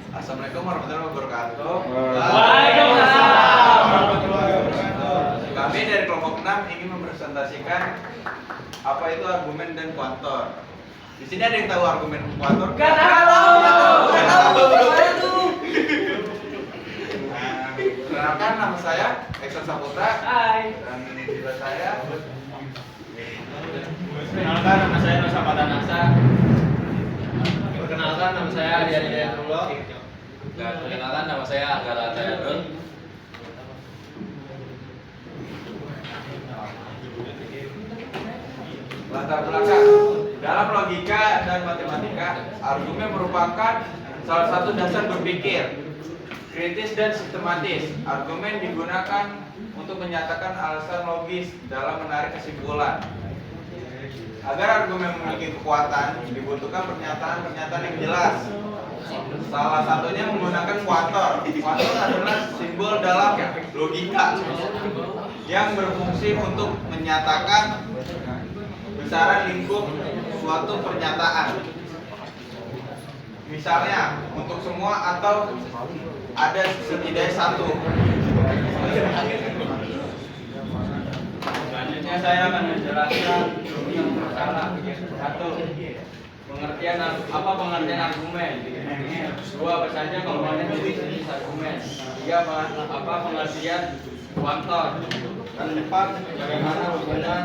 Assalamualaikum warahmatullahi wabarakatuh. Waalaikumsalam warahmatullahi wabarakatuh. Kami dari kelompok 6 ingin mempresentasikan apa itu argumen dan kuantor. Di sini ada yang tahu argumen kuantor? Gak tahu. Perkenalkan, nama saya Ekson Saputra. Hai. Dan juga saya. Perkenalkan, nama saya Nusa Patanasa. Perkenalkan, nama saya Adi Hidayatullah. Dan perkenalkan, nama saya Anggara Tayadul. Latar belakang. Dalam logika dan matematika, argumen merupakan salah satu dasar berpikir kritis dan sistematis. Argumen digunakan untuk menyatakan alasan logis dalam menarik kesimpulan. Agar argumen memiliki kekuatan, dibutuhkan pernyataan-pernyataan yang jelas. Salah satunya menggunakan kuantor. Kuantor adalah simbol dalam logika yang berfungsi untuk menyatakan besaran lingkup suatu pernyataan. Misalnya, untuk semua atau ada setidaknya satu. Selanjutnya saya akan menjelaskan yang pertama. Satu, pengertian apa pengertian argumen. Dua, apa saja komponen jenis argumen. Tiga, apa pengertian kuantor. Dan empat, bagaimana hubungan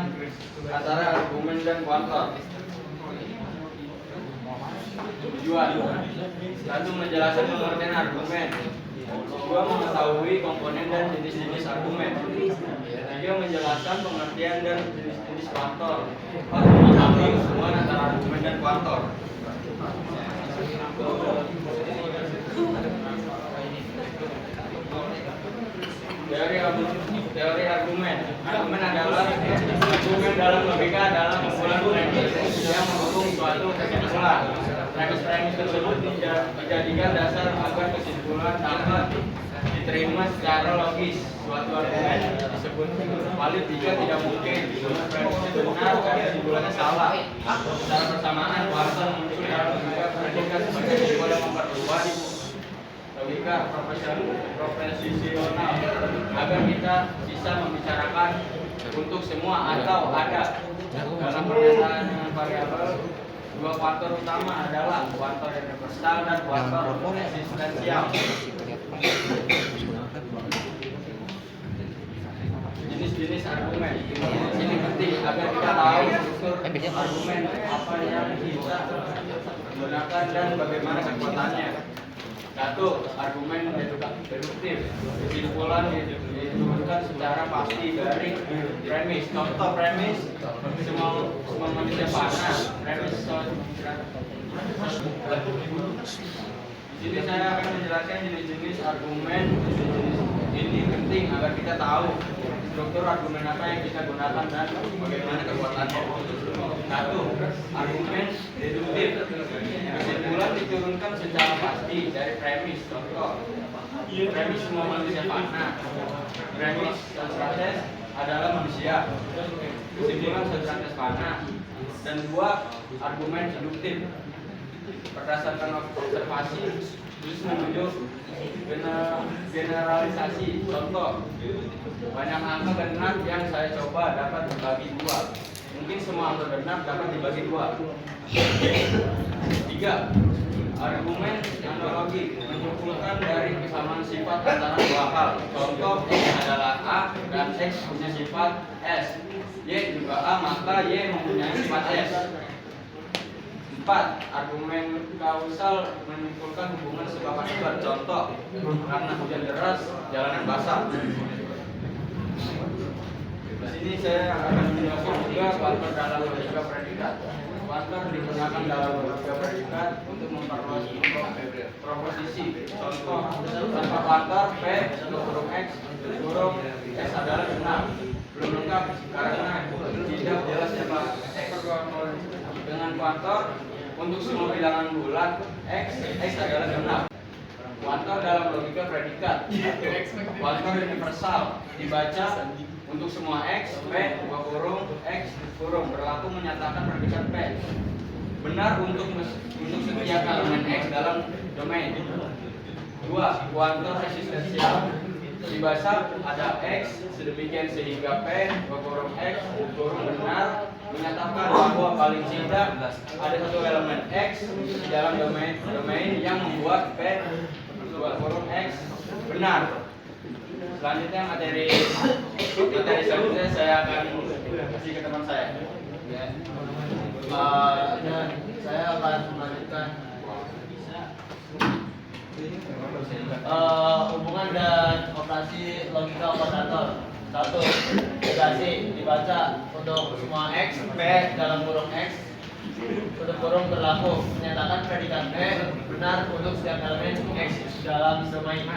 antara argumen dan kuantor. Tujuan, satu, menjelaskan pengertian argumen. Dua, mengetahui komponen dan jenis-jenis argumen. Tiga, menjelaskan pengertian dan jenis-jenis kuantor. Empat, memahami hubungan antara argumen dan kuantor. Teori argumen. Argumen adalah argumen dalam logika adalah kumpulan premis yang mendukung suatu kesimpulan. Premis-premis tersebut dijadikan dasar agar kesimpulan dapat diterima secara logis. Suatu argumen disebut valid jika tidak mungkin premis itu benar dan kesimpulannya salah. Secara bersamaan, kuantor muncul dalam logika predikat sebagai simbol yang memperluas logika proposisional agar kita bisa membicarakan untuk semua atau ada dalam pernyataan dengan variabel. Dua kuantor utama adalah kuantor universal dan kuantor eksistensial. Jenis-jenis argumen ini penting agar kita tahu struktur argumen apa yang kita gunakan dan bagaimana kekuatannya. Satu, argumen deduktif. Kesimpulan diturunkan secara pasti dari premis. Contoh premis, semua manusia panah. Premis. Di sini saya akan menjelaskan jenis-jenis argumen. Ini penting agar kita tahu struktur argumen apa yang kita gunakan dan bagaimana kekuatannya. Satu, argumen deduktif. Kesimpulan diturunkan secara pasti dari premis. Contoh, premis semua manusia panah. Premis Socrates adalah manusia. Kesimpulan Socrates panah. Dan dua, argumen deduktif. Berdasarkan observasi, terus menuju generalisasi. Contoh, banyak angka genap yang saya coba dapat dibagi dua. Mungkin semua angka genap dapat dibagi dua. Tiga, argumen analogi menyimpulkan dari kesamaan sifat antara dua hal. Contoh, X adalah A dan X punya sifat S. Y juga A, maka Y mempunyai sifat S. 4. Argumen kausal menyimpulkan hubungan sebab akibat. Contoh, karena hujan deras, jalanan basah. Di sini saya akan menjelaskan juga kuantor dalam logika predikat. Kuantor digunakan dalam logika predikat untuk memperluas proposisi. Contoh, tanpa kuantor P kurung X kurung S adalah genap. Belum lengkap karena tidak jelas siapa X. Dengan kuantor untuk semua bilangan bulat X adalah genap. Kuantor dalam logika predikat. Kuantor universal dibaca untuk semua X, P, kurung, X, kurung berlaku menyatakan predikat P. Benar untuk setiap elemen X dalam domain. Dua, kuantum eksistensial. Di bahasa ada X sedemikian sehingga P berkurung X berkurung benar menyatakan bahwa paling tidak ada satu elemen X di dalam domain yang membuat P berkurung X benar. Selanjutnya materi selanjutnya saya akan kasih ke teman saya. Ya. Dan saya akan melanjutkan hubungan dan operasi logika operator. Satu, negasi dibaca untuk semua X, P dalam kurung X tutup kurung berlaku menyatakan predikat P benar untuk setiap elemen X dalam domain.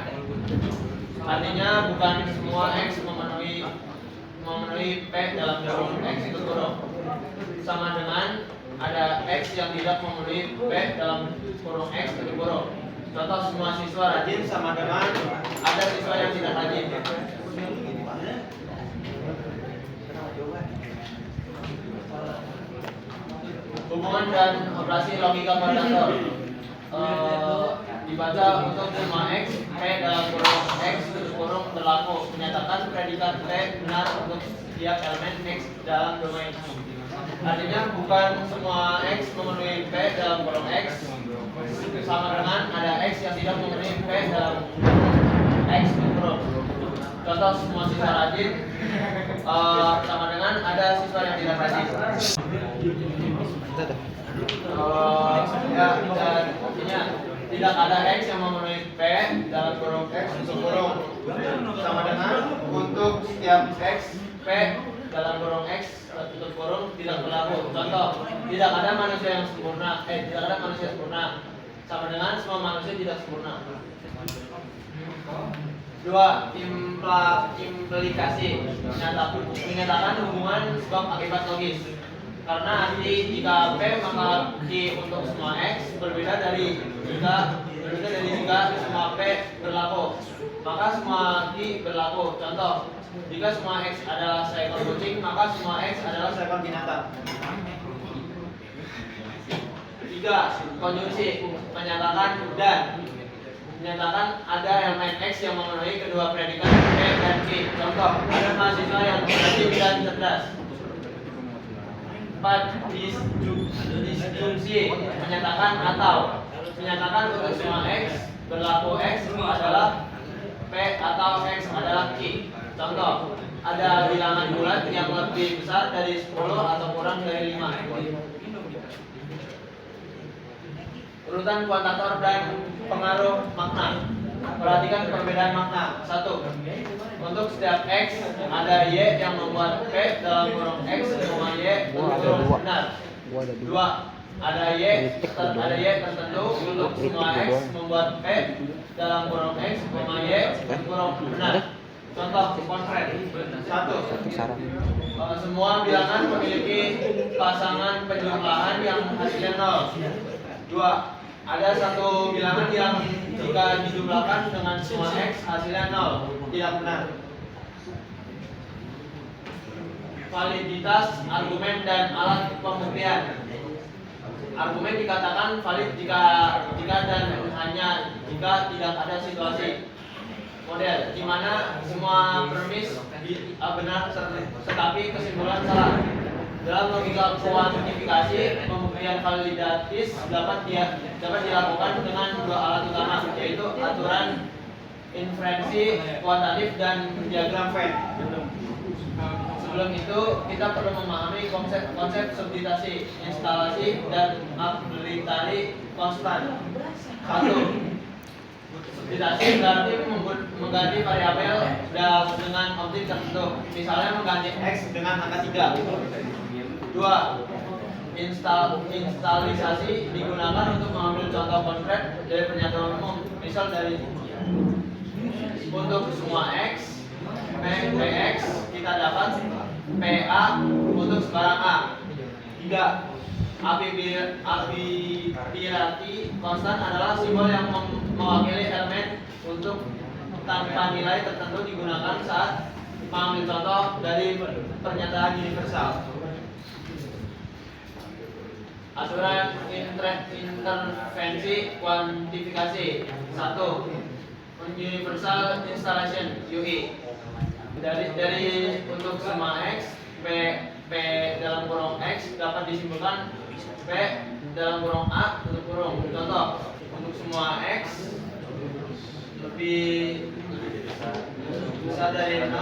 Artinya bukan semua X memenuhi P dalam kurung X tutup kurung. Sama dengan ada X yang tidak memenuhi P dalam kurung X tutup kurung. Contoh, semua siswa rajin sama dengan ada siswa yang tidak rajin. Hubungan dan operasi logika operator dibaca untuk semua X, P dalam kurung X tutup kurung berlaku menyatakan predikat P benar untuk setiap elemen X dalam domain. Artinya bukan semua X memenuhi P dalam kurung X sama dengan ada X yang tidak memenuhi P dalam X kurung. Contoh, semua siswa rajin sama dengan ada siswa yang tidak rajin. Dan artinya tidak ada X yang memenuhi P dalam kurung X tutup kurung sama dengan untuk setiap X P dalam kurung X tutup kurung tidak berlaku. Contoh, tidak ada manusia yang sempurna. Tidak ada manusia sempurna sama dengan semua manusia tidak sempurna. Dua, implikasi menyatakan hubungan sebab akibat logis. Karena arti jika P maka Q untuk semua X berbeda dari jika semua P berlaku. Maka semua Q berlaku. Contoh, jika semua X adalah seekor kucing, maka semua X adalah seekor binatang. Tiga, konjungsi menyatakan ada elemen X yang memenuhi kedua predikat P dan Q. Contoh, ada mahasiswa yang rajin dan cerdas. Empat, disjungsi menyatakan untuk semua X berlaku X adalah P atau X adalah Q. Contoh, ada bilangan bulat yang lebih besar dari 10 atau kurang dari 5. Urutan kuantator dan pengaruh makna. Perhatikan perbedaan makna. Satu, untuk setiap X ada Y yang membuat P dalam kurung X, Y kurung benar. Dua, ada Y tertentu untuk semua X membuat P dalam kurung X, Y kurung benar. Contoh konkret. Satu, semua bilangan memiliki pasangan penjumlahan yang hasilnya 0. Dua, ada satu bilangan yang jika dijumlahkan dengan semua X hasilnya 0, tidak benar. Validitas argumen dan alat pembuktian. Argumen dikatakan valid jika dan hanya jika tidak ada situasi model di mana semua premis benar tetapi kesimpulan salah. Dalam logika kuantifikasi, pembuktian validatis dapat dilakukan dengan dua alat utama, yaitu aturan inferensi kuantitatif dan diagram Venn. Sebelum itu, kita perlu memahami konsep substitusi, instalasi, dan arbitrary konstan. Satu, substitusi berarti mengganti variabel dengan objek tertentu, misalnya mengganti X dengan angka 3. Dua, instalisasi digunakan untuk mengambil contoh konkret dari pernyataan umum. Misal dari untuk semua X, Px kita dapat PA untuk sebarang A. Tiga, arbitrary konstan adalah simbol yang mewakili elemen untuk tanpa nilai tertentu digunakan saat mengambil contoh dari pernyataan universal. Aturan intervensi kuantifikasi. Satu, Universal Installation UI. Dari untuk semua X, P dalam kurung X dapat disimpulkan P dalam kurung A tutup kurung. Contoh, untuk semua X lebih besar dari 0,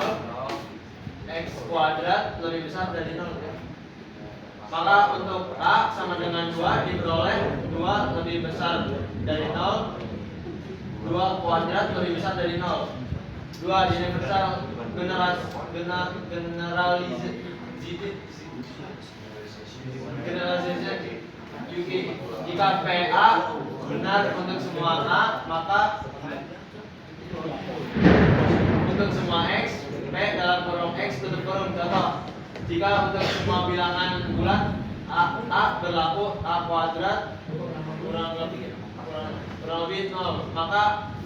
X kuadrat lebih besar dari 0. Maka untuk A sama dengan 2 diperoleh 2 lebih besar dari 0, 2 kuadrat lebih besar dari 0. 2 universal generalization UK. Jika PA benar untuk semua A, maka untuk semua X, P dalam kurung X tutup kurung. Contoh, jika untuk semua bilangan bulat A berlaku A kuadrat kurang lebih 0, maka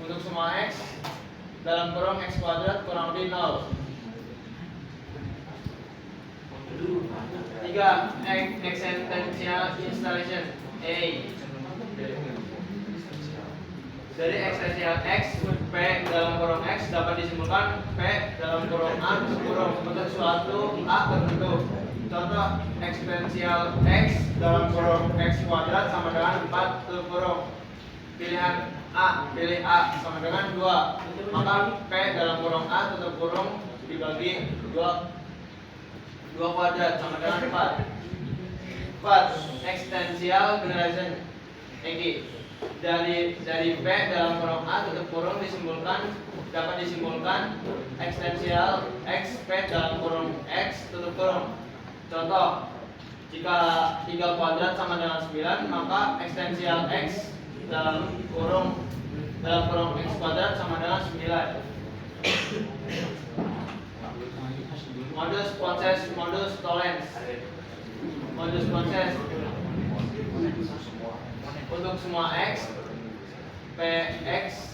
untuk semua X dalam kurung X kuadrat kurang lebih 0. 3. Existential installation A. Dari existential X, P dalam kurung X dapat disimpulkan P dalam kurung A tutup kurung untuk suatu A tertentu. Contoh, eksponensial X dalam kurung X kuadrat sama dengan 4 tutup kurung. Pilihan A, pilih A sama dengan 2. Maka P dalam kurung A tutup kurung dibagi 2 kuadrat sama dengan 4. 4. Extensial generation EG. Dari P dalam kurung A tutup kurung dapat disimpulkan ekstensial X P dalam kurung X tutup kurung. Contoh, jika 3 kuadrat sama dengan 9, maka ekstensial X dalam kurung X kuadrat sama dengan 9. Modus proses modus tollens. Modus proses untuk semua X, PX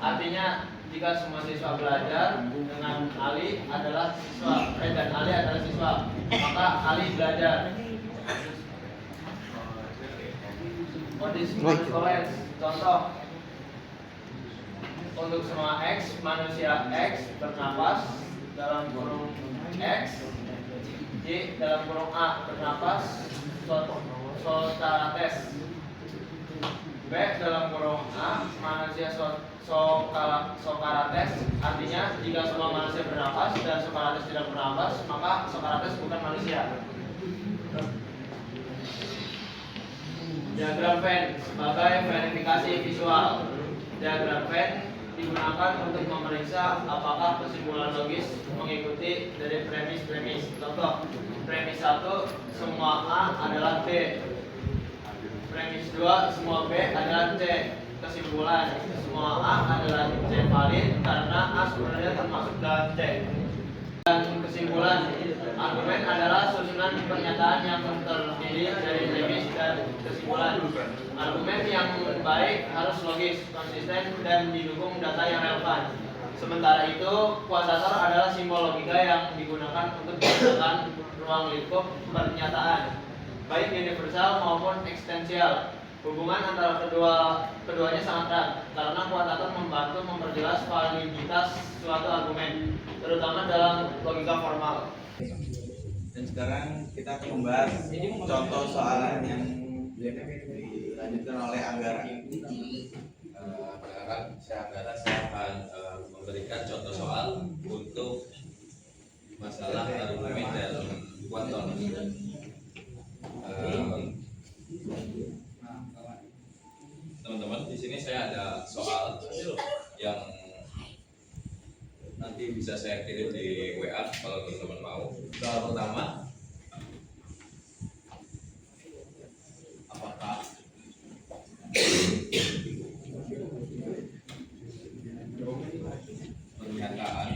artinya jika semua siswa belajar dengan Ali adalah siswa dan Ali adalah siswa, maka Ali belajar. Modus tollens. Contoh, untuk semua X, manusia X bernapas dalam kurung X, Y dalam kurung A bernapas Socrates. B dalam kurung A, manusia Socrates. Artinya jika semua manusia bernapas dan Socrates tidak bernapas, maka Socrates bukan manusia. Diagram Venn sebagai verifikasi visual. Diagram Venn digunakan untuk memeriksa apakah kesimpulan logis mengikuti dari premis-premis. Contoh, premis 1 semua A adalah B. Premis 2 semua B adalah C. Kesimpulan, semua A adalah C valid karena A sebenarnya termasuk dalam C. Dan kesimpulan, argumen adalah susunan pernyataan yang terdiri dari premis dan kesimpulan. Argumen yang baik harus logis, konsisten, dan didukung data yang relevan. Sementara itu, kuotator adalah simbol logika yang digunakan untuk menyatakan ruang lingkup pernyataan, baik universal maupun ekstensial. Hubungan antara keduanya sangat erat karena kuotator membantu memperjelas validitas suatu argumen, terutama dalam logika formal. Dan sekarang kita akan membahas contoh soalan yang dilanjutkan oleh Anggara. Saya akan memberikan contoh soal untuk masalah argumen dan kuantum. Teman-teman, di sini saya ada soal yang nanti bisa saya kirim di WA kalau teman-teman mau. Soal pertama, apakah pernyataan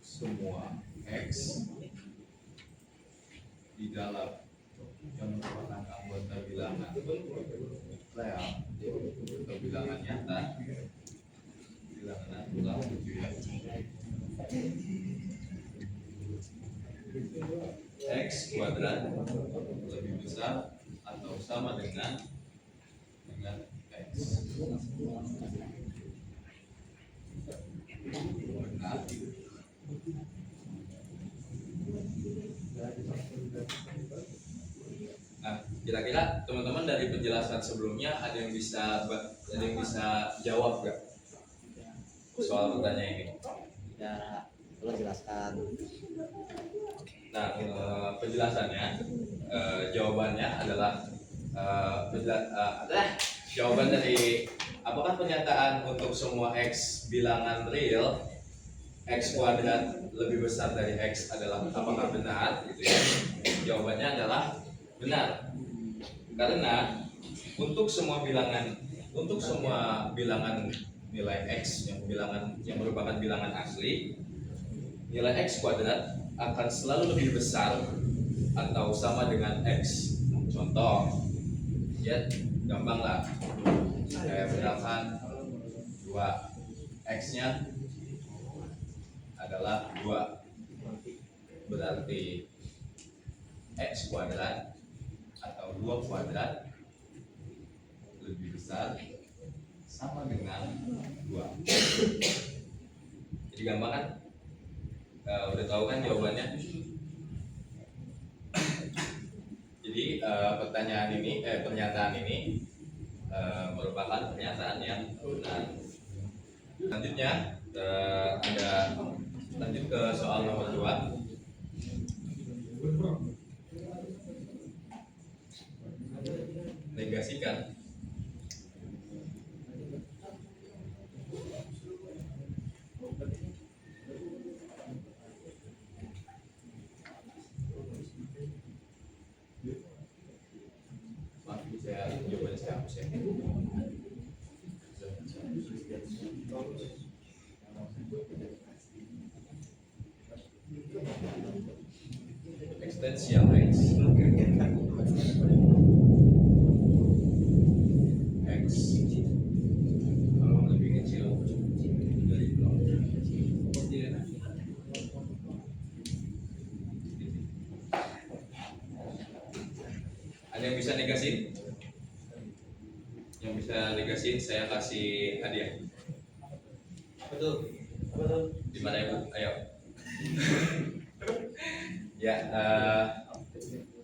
semua X di dalam yang merupakan anggota bilangan real atau bilangan nyata, bilangan natural gitu ya. X kuadrat lebih besar atau sama dengan X. Benar. Nah, kira-kira teman-teman dari penjelasan sebelumnya ada yang bisa jawab gak soal pertanyaan ini? Ya, tolong jelaskan. Nah, penjelasannya, jawabannya adalah jawaban dari apakah pernyataan untuk semua X bilangan real X kuadrat lebih besar dari X adalah apakah benar gitu ya? Jawabannya adalah benar. Karena untuk semua bilangan nilai X yang merupakan bilangan asli, nilai X kuadrat akan selalu lebih besar atau sama dengan X. Contoh, ya gampang lah. Kayak misalkan 2 X-nya adalah 2, berarti X kuadrat atau 2 kuadrat lebih besar sama dengan 2. Jadi gampang kan? Udah tahu kan jawabannya? Jadi pernyataan ini merupakan pernyataan yang benar. Selanjutnya lanjut ke soal nomor 2. Negasikan jawabannya saya hapus ya. Ekstensial X lebih kecil dari 0. Ada yang bisa negasin? Yang bisa negasin saya kasih hadiah. Betul. 5.000, ayo. Ya,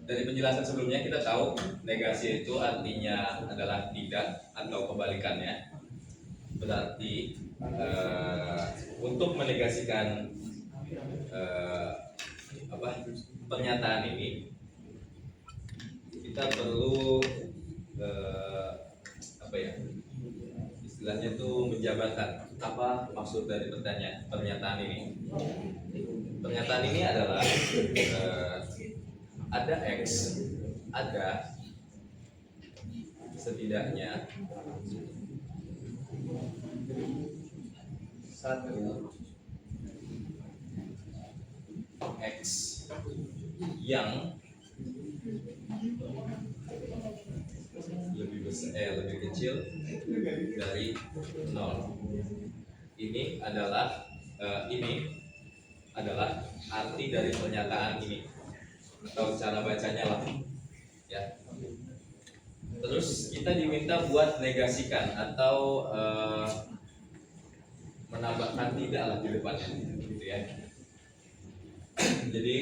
dari penjelasan sebelumnya kita tahu negasi itu artinya adalah tidak atau kebalikannya. Berarti untuk menegasikan pernyataan ini kita perlu istilahnya tuh menjabarkan apa maksud dari pernyataan ini. Pernyataan ini adalah ada X, ada setidaknya satu X yang lebih kecil dari 0. Ini adalah arti dari pernyataan ini atau cara bacanya lah ya. Terus kita diminta buat negasikan atau menambahkan tidak lah di depannya gitu ya. Jadi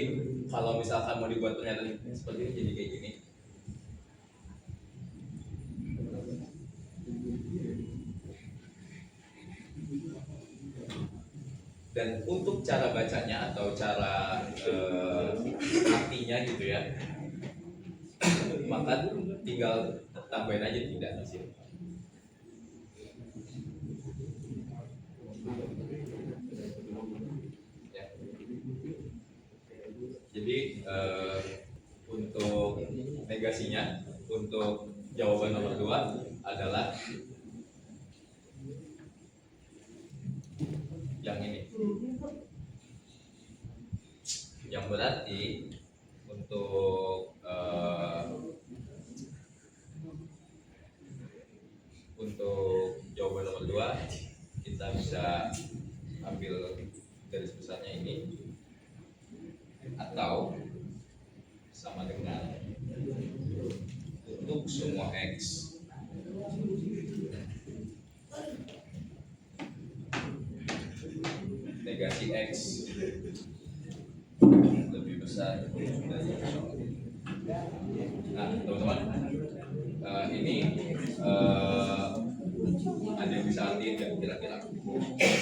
kalau misalkan mau dibuat pernyataan seperti ini jadi kayak gini. Dan untuk cara bacanya atau cara artinya gitu ya, maka tinggal tambahin aja tidak di sini. Ya. Jadi untuk negasinya, untuk jawaban nomor 2 adalah yang ini, yang berarti untuk atau sama dengan untuk semua X negasi X lebih besar dari 0. Nah, teman-teman, ini ada yang bisa artiin nggak kira-kira?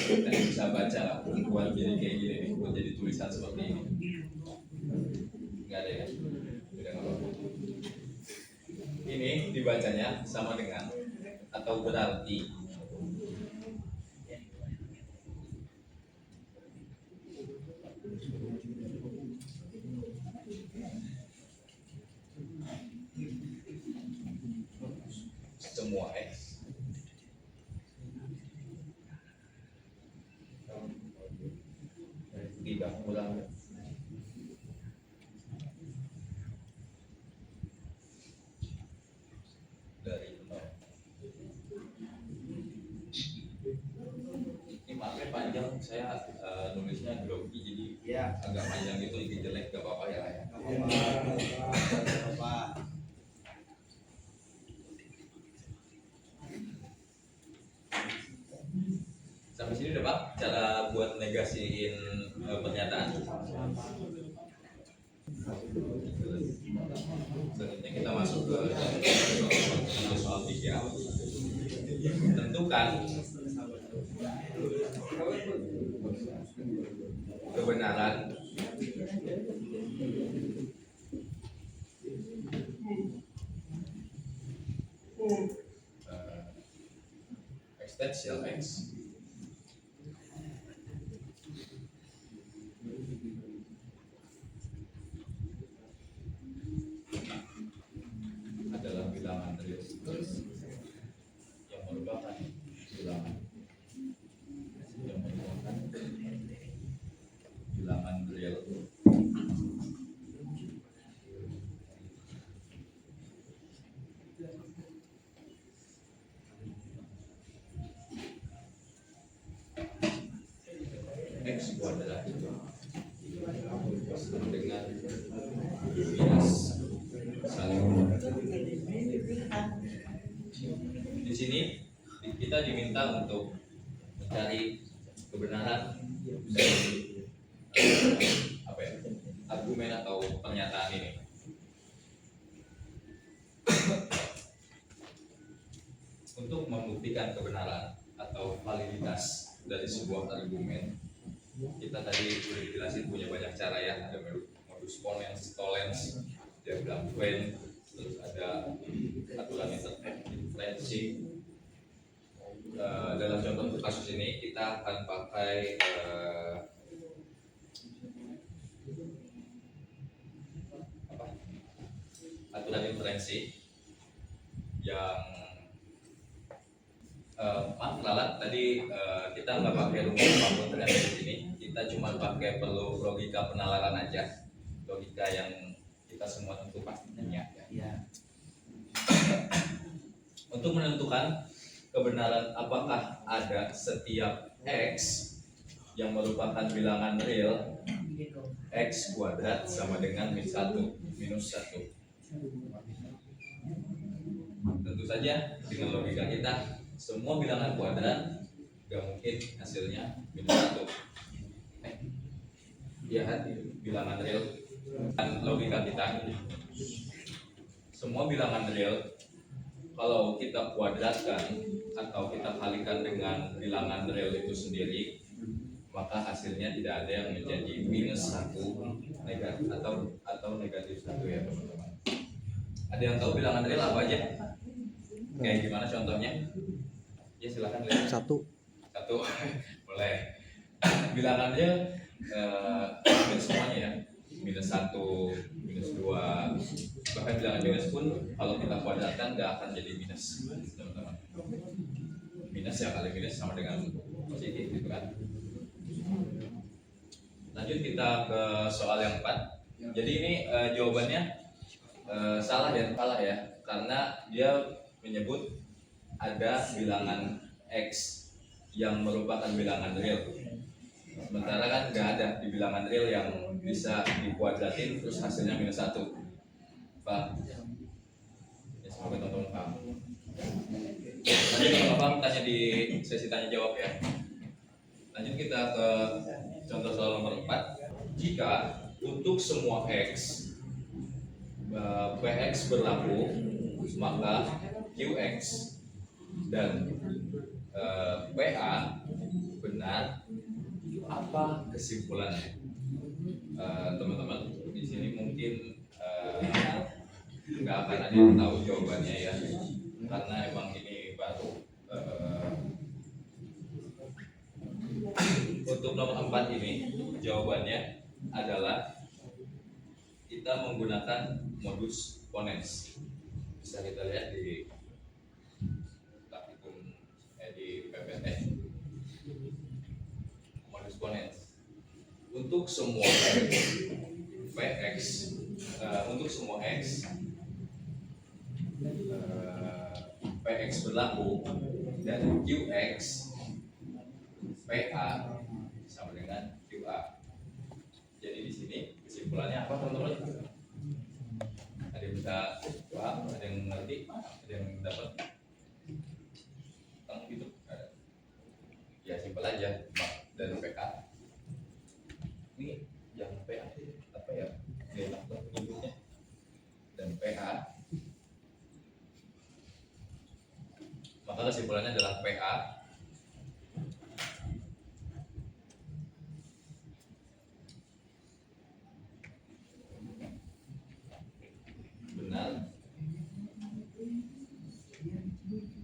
Dan bisa baca lah buat jadi kayak gini nih, buat jadi tulisan seperti ini. Nggak ada ya? Udah nggak apa-apa. Ini dibacanya sama dengan atau berarti semua X tidak kurang dari 0. Ini maafnya panjang, saya nulisnya grogi jadi Ya. agak panjang gitu, ini jelek gak apa-apa ya. Sampai sini udah Pak, cara buat negasiin pernyataan. Selanjutnya kita masuk ke soal 3. Tentukan kebenaran ekstensial X adalah bilangan real yang merupakan bilangan real X kuadrat sama dengan minus 1. Di sini kita diminta untuk mencari kebenaran dari apa ya, argumen atau pernyataan ini. Untuk membuktikan kebenaran atau validitas dari sebuah argumen, kita tadi sudah dijelasin punya banyak cara ya, ada modus ponens, tollens, diagram Venn, terus ada aturan interferensi. Dalam contoh kasus ini kita akan pakai aturan inferensi yang maaf lalat tadi kita nggak pakai rumus apapun ternyata di sini, kita cuma pakai perlu logika penalaran aja, logika yang kita semua tentu pasti punya ya. Untuk menentukan kebenaran apakah ada setiap X yang merupakan bilangan real, X kuadrat sama dengan minus 1. Tentu saja dengan logika kita semua bilangan kuadrat gak mungkin hasilnya minus 1. Ya kan, bilangan real dan logika kita semua bilangan real kalau kita kuadratkan atau kita kalikan dengan bilangan real itu sendiri, maka hasilnya tidak ada yang menjadi minus 1 negatif atau negatif 1 ya teman-teman. Ada yang tahu bilangan real apa aja? Kayak gimana contohnya? Ya silakan lihat. 1. Boleh. Bilangan real hampir semuanya ya. Minus 1, minus 2, bahkan bilangan minus pun kalau kita kuadratkan nggak akan jadi minus, teman-teman. Minus ya, kali minus sama dengan positif gitu kan. Lanjut kita ke soal yang 4. Jadi ini jawabannya salah ya, karena dia menyebut ada bilangan X yang merupakan bilangan real. Sementara kan nggak ada di bilangan real yang bisa dikuadratin terus hasilnya -1. Paham? Ya, semoga teman-teman paham. Nanti kalau nggak paham tanya di sesi tanya jawab ya. Lanjut kita ke contoh soal nomor 4. Jika untuk semua x px berlaku, maka qx dan pa benar, apa kesimpulannya? Teman-teman di sini mungkin nggak akan ada yang tahu jawabannya ya, karena emang ini baru. Untuk nomor 4 ini jawabannya adalah kita menggunakan modus ponens. Bisa kita lihat di praktikum di PPT. Modus ponens. Untuk semua px, untuk semua x px berlaku dan qx PA sama dengan QA. Jadi di sini kesimpulannya apa teman-teman? Ada yang bisa paham? Ada yang mengerti? Ada yang dapat? Tentang itu? Ya simpel aja. Dan PA. Ini yang PA apa ya? Dia penyebutnya. Dan PA. Maka kesimpulannya adalah PA benar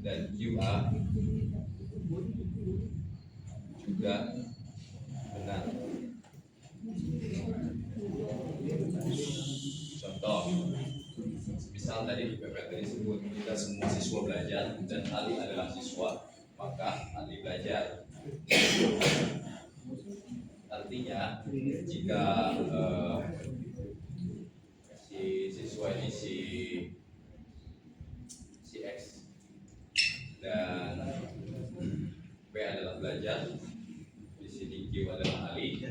dan QA juga benar. Contoh, misal tadi di PPT disebut kita semua siswa belajar dan Ali adalah siswa, maka Ali belajar. Artinya jika si siswa ini si X dan B adalah belajar, di sini Q adalah Ali,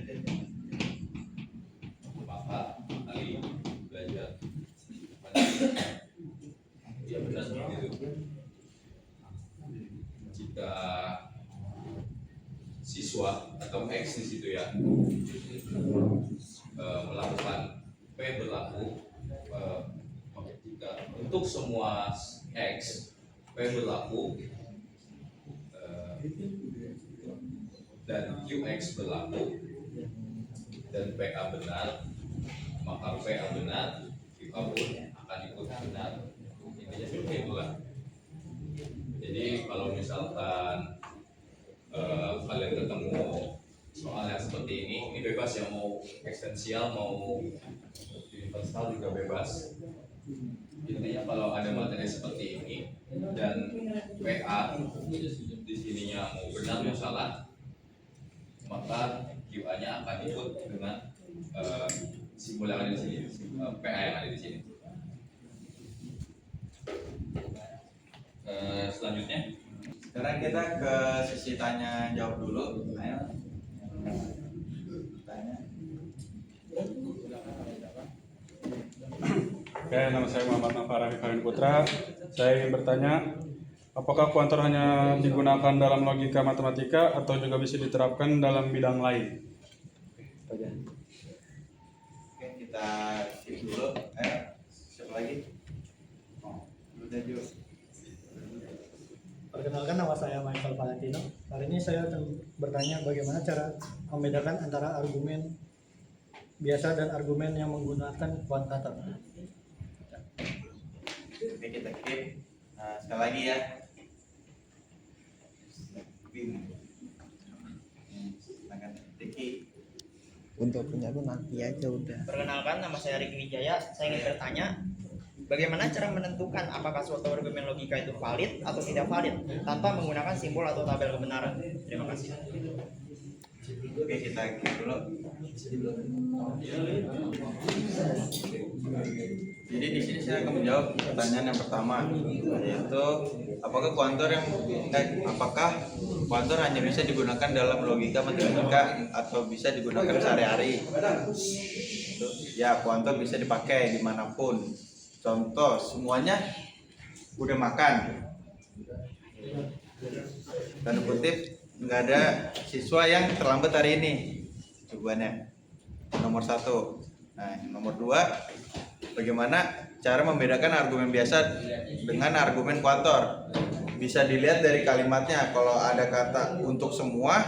maka Ali belajar. Ya benar seperti itu. Jika siswa atau X di situ ya melakukan P berlaku, jika untuk semua X P berlaku dan QX berlaku dan PA benar, maka PA benar, QA pun akan ikut benar. Intinya seperti itulah. Jadi kalau misalkan kalian ketemu soal yang seperti ini bebas ya, mau eksistensial mau universal juga bebas. Intinya kalau ada materi seperti ini dan PA di sininya mau benar mau salah, maka QA-nya akan ikut dengan simbol yang ada di sini, PA yang ada di sini. Selanjutnya, Sekarang kita ke sesi tanya jawab dulu. Ayo. Tanya. Oke, nama saya Muhammad Nafar Kawin Putra. Saya ingin bertanya, apakah kuantor hanya digunakan dalam logika matematika atau juga bisa diterapkan dalam bidang lain? Oke, kita skip dulu. Ayo, siapa lagi? Oh, udah juga. Perkenalkan, nama saya Michael Valentino. Kali ini saya akan bertanya bagaimana cara membedakan antara argumen biasa dan argumen yang menggunakan kuantator. Oke, kita skip. Nah, sekali lagi ya. Silakan, Diki. Untuk punya lu nanti aja udah. Perkenalkan, nama saya Riki Wijaya. Saya ingin bertanya, bagaimana cara menentukan apakah suatu argumen logika itu valid atau tidak valid tanpa menggunakan simbol atau tabel kebenaran? Terima kasih. Oke, kita skip dulu. Jadi di sini saya akan menjawab pertanyaan yang pertama, yaitu apakah kuantor hanya bisa digunakan dalam logika matematika atau bisa digunakan sehari-hari. Ya, kuantor bisa dipakai dimanapun. Contoh, semuanya udah makan. Tanda kutip, nggak ada siswa yang terlambat hari ini. Jawabannya nomor 1. Nah, nomor 2, bagaimana cara membedakan argumen biasa dengan argumen kuantor? Bisa dilihat dari kalimatnya. Kalau ada kata untuk semua,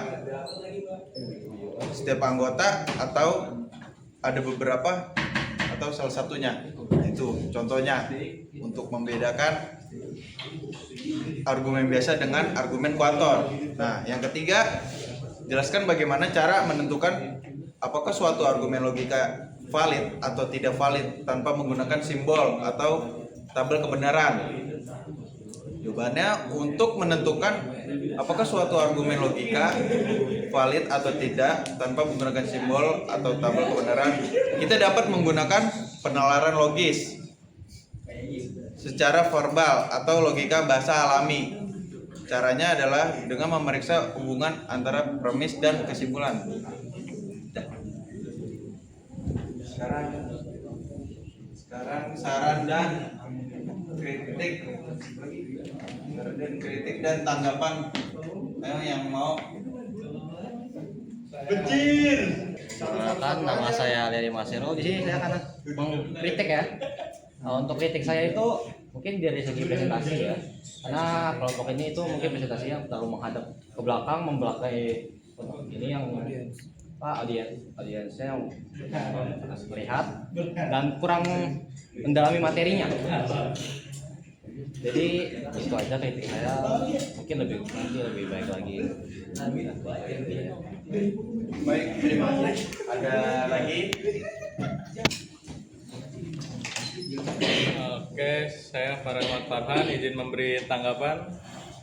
setiap anggota, atau ada beberapa atau salah satunya. Itu contohnya untuk membedakan argumen biasa dengan argumen kuantor. Nah, yang ketiga, jelaskan bagaimana cara menentukan apakah suatu argumen logika valid atau tidak valid tanpa menggunakan simbol atau tabel kebenaran. Jawabannya, untuk menentukan apakah suatu argumen logika valid atau tidak tanpa menggunakan simbol atau tabel kebenaran, kita dapat menggunakan penalaran logis secara verbal atau logika bahasa alami. Caranya adalah dengan memeriksa hubungan antara premis dan kesimpulan. Sekarang saran dan kritik dan tanggapan. Ayo yang mau. Perkenalkan, nama saya Leri Masero. Di sini saya akan mengkritik ya. Nah, untuk kritik saya itu mungkin dari segi presentasi ya. Karena kelompok ini itu mungkin presentasinya terlalu menghadap ke belakang, membelakangi ini yang audiensnya yang melihat dan kurang mendalami materinya. Jadi itu aja kritik saya, mungkin lebih baik lagi. Baik, terima kasih. Ada lagi? Oke, saya Farhan Farhan, izin memberi tanggapan.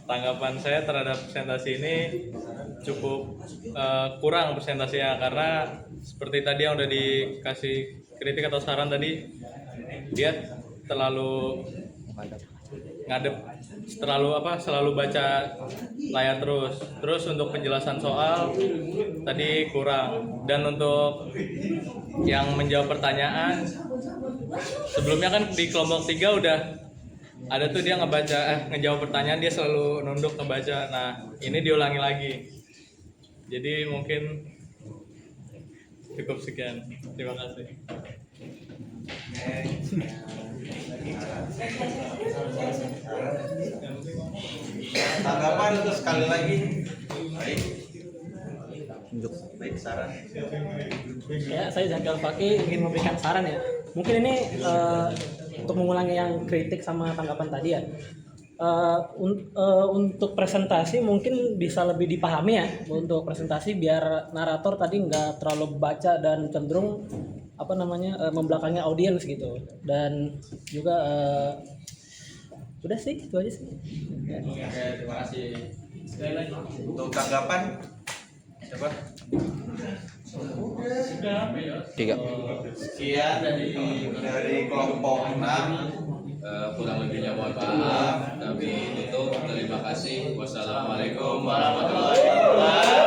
Tanggapan saya terhadap presentasi ini cukup kurang presentasinya, karena seperti tadi yang udah dikasih kritik atau saran tadi, dia terlalu ngadep, selalu baca layar terus untuk penjelasan soal tadi kurang. Dan untuk yang menjawab pertanyaan, sebelumnya kan di kelompok 3 udah ada tuh dia ngejawab pertanyaan, dia selalu nunduk ngebaca. Nah, ini diulangi lagi. Jadi mungkin cukup sekian. Terima kasih. Tanggapan itu sekali lagi. Baik, saran. Ya, saya Zakil Faki ingin memberikan saran ya. Mungkin ini untuk mengulangi yang kritik sama tanggapan tadi ya. Untuk presentasi mungkin bisa lebih dipahami ya. Untuk presentasi biar narator tadi nggak terlalu baca dan cenderung membelakangi audiens gitu. Dan juga udah sih, itu aja sih. Ya. Oke, terima kasih. Sekali lagi. Untuk tanggapan, coba. 3. Sekian dari kelompok 6. Kurang lebihnya mohon maaf. Kami tutup. Terima kasih. Wassalamualaikum warahmatullahi wabarakatuh.